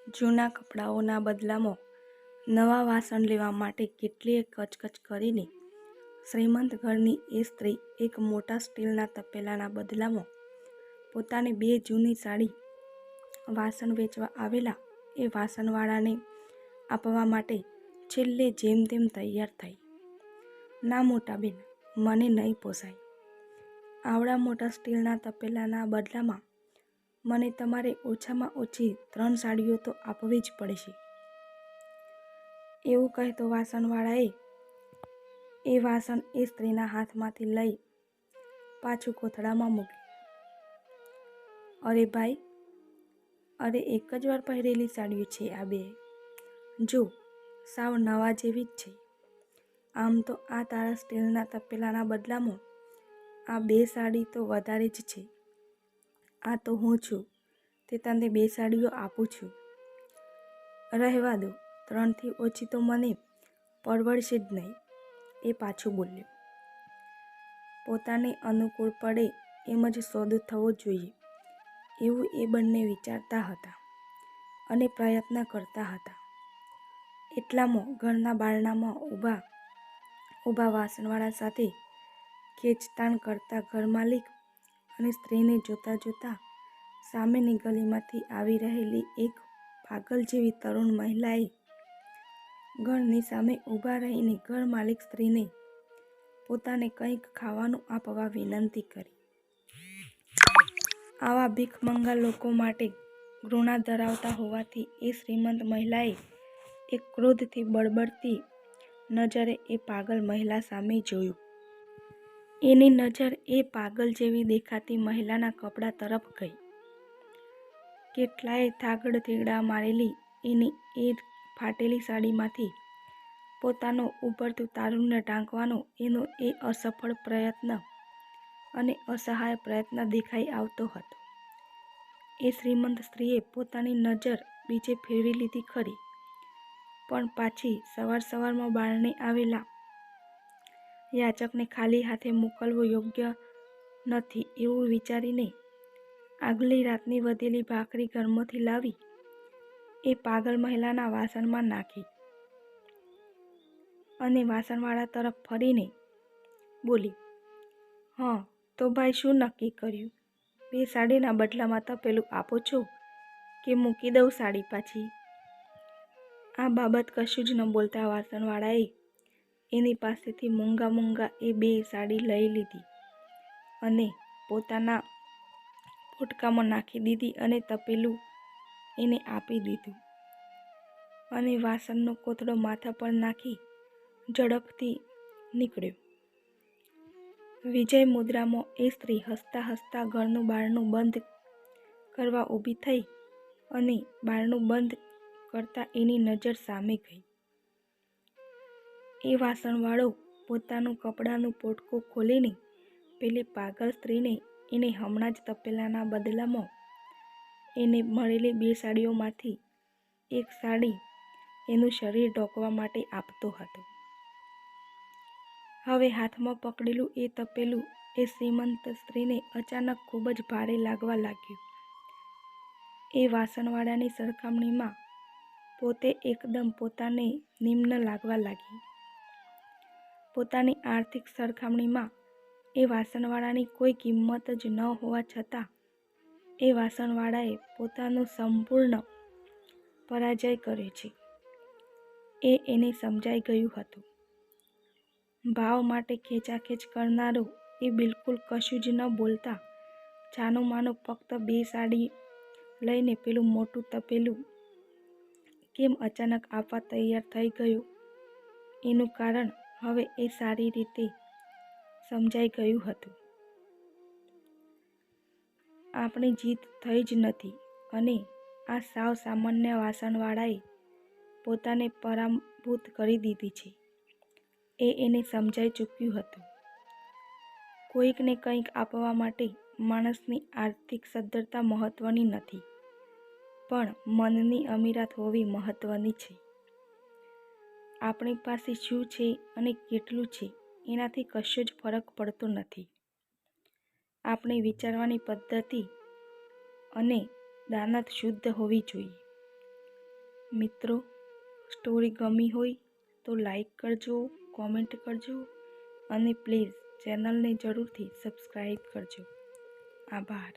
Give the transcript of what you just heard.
જૂના કપડાઓના બદલામાં નવા વાસણ લેવા માટે કેટલીય કચકચ કરીને શ્રીમંત ઘરની એ સ્ત્રી એક મોટા સ્ટીલના તપેલાના બદલામાં પોતાની 2 જૂની સાડી વાસણ વેચવા આવેલા એ વાસણવાળાને આપવા માટે છેલ્લે જેમ તેમ તૈયાર થઈ. ના મોટા બેન, મને નહીં પોસાય. આવડા મોટા સ્ટીલના તપેલાના બદલામાં મને તમારે ઓછામાં ઓછી 3 સાડીઓ તો આપવી જ પડશે. એવું કહેતો વાસણવાળાએ એ વાસણ એ સ્ત્રીના હાથમાંથી લઈ પાછું કોથળામાં મૂક્યું. અરે ભાઈ, અરે એક જ વાર પહેરેલી સાડીઓ છે આ 2. જો, સાવ નવા જેવી જ છે. આમ તો આ તારા સ્ટીલના તપેલાના બદલામાં આ 2 સાડી તો વધારે જ છે. આ તો હું છું તે તને 2 સાડીઓ આપું છું. રહેવા દો, 3થી ઓછી તો મને પરવડશે જ નહીં, એ પાછું બોલ્યો. પોતાને અનુકૂળ પડે એમ જ સોદો થવો જોઈએ એવું એ બંને વિચારતા હતા અને પ્રયત્ન કરતા હતા. એટલામાં ઘરના બારણામાં ઊભા વાસણવાળા સાથે ખેંચતાણ કરતા ઘરમાલિક અને સ્ત્રીને જોતા જોતા સામેની ગલીમાંથી આવી રહેલી એક પાગલ જેવી તરુણ મહિલાએ ઘરની સામે ઊભા રહીને ઘરમાલિક સ્ત્રીને પોતાને કંઈક ખાવાનું આપવા વિનંતી કરી. આવા ભીખમંગા લોકો માટે ઘૃણા ધરાવતા હોવાથી એ શ્રીમંત મહિલાએ એક ક્રોધથી બળબળતી નજરે એ પાગલ મહિલા સામે જોયું. એની નજર એ પાગલ જેવી દેખાતી મહિલાના કપડા તરફ ગઈ. કેટલાય થાગડ થીગડા મારેલી એની એ ફાટેલી સાડીમાંથી પોતાનો ઉભરતું તારુણ્ય ઢાંકવાનો એનો એ અસફળ પ્રયત્ન અને અસહાય પ્રયત્ન દેખાઈ આવતો હતો. એ શ્રીમંત સ્ત્રીએ પોતાની નજર બીજે ફેરવી લીધી ખરી, પણ પાછી સવારમાં બારણે આવેલા યાચકને ખાલી હાથે મોકલવો યોગ્ય નથી એવું વિચારીને આગલી રાતની વધેલી ભાખરી ઘરમાંથી લાવી એ પાગલ મહિલાના વાસણમાં નાખી અને વાસણવાળા તરફ ફરીને બોલી, હં, તો ભાઈ શું નક્કી કર્યું? 2 સાડીના બદલામાં તપેલું આપો છો કે મૂકી દઉં સાડી પાછી? આ બાબત કશું જ ન બોલતા વાસણવાળાએ એની પાસેથી મૂંગા એ 2 સાડી લઈ લીધી અને પોતાના પોટકામાં નાખી દીધી અને તપેલું એને આપી દીધું અને વાસણનો કોથળો માથા પર નાખી ઝડપથી નીકળ્યો. વિજય મુદ્રામાં એ સ્ત્રી હસતા હસતા ઘરનું બારણું બંધ કરવા ઊભી થઈ અને બારણું બંધ કરતાં એની નજર સામે ગઈ. એ વાસણવાળો પોતાનું કપડાનું પોટકું ખોલીને પેલી પાગલ સ્ત્રીને એને હમણાં જ તપેલાના બદલામાં એને મળેલી 2 સાડીઓમાંથી એક સાડી એનું શરીર ઢાંકવા માટે આપતો હતો. હવે હાથમાં પકડેલું એ તપેલું એ શ્રીમંત સ્ત્રીને અચાનક ખૂબ જ ભારે લાગવા લાગ્યું. એ વાસણવાળાની સરખામણીમાં પોતે એકદમ પોતાને નિમ્ન લાગવા લાગી. પોતાની આર્થિક સરખામણીમાં એ વાસણવાળાની કોઈ કિંમત જ ન હોવા છતાં એ વાસણવાળાએ પોતાનો સંપૂર્ણ પરાજય કર્યો છે એ એને સમજાઈ ગયું હતું. ભાવ માટે ખેંચાખેંચ કરનારો એ બિલકુલ કશું જ ન બોલતા છાનું માનું ફક્ત 2 સાડી લઈને પેલું મોટું તપેલું કેમ અચાનક આપવા તૈયાર થઈ ગયો એનું કારણ હવે એ સારી રીતે સમજાઈ ગયું હતું. આપણી જીત થઈ જ નથી અને આ સાવ સામાન્ય વાસણવાળાએ પોતાને પરાભૂત કરી દીધી છે એ એને સમજાઈ ચૂક્યું હતું. કોઈકને કંઈક આપવા માટે માણસની આર્થિક સદ્ધરતા મહત્વની નથી, પણ મનની અમીરાત હોવી મહત્વની છે. આપણી પાસે શું છે અને કેટલું છે એનાથી કશો જ ફરક પડતો નથી. આપણી વિચારવાની પદ્ધતિ અને દાનત શુદ્ધ હોવી જોઈએ. મિત્રો, સ્ટોરી ગમી હોય તો લાઈક કરજો, કોમેન્ટ કરજો અને પ્લીઝ ચેનલને જરૂરથી સબસ્ક્રાઈબ કરજો. આભાર.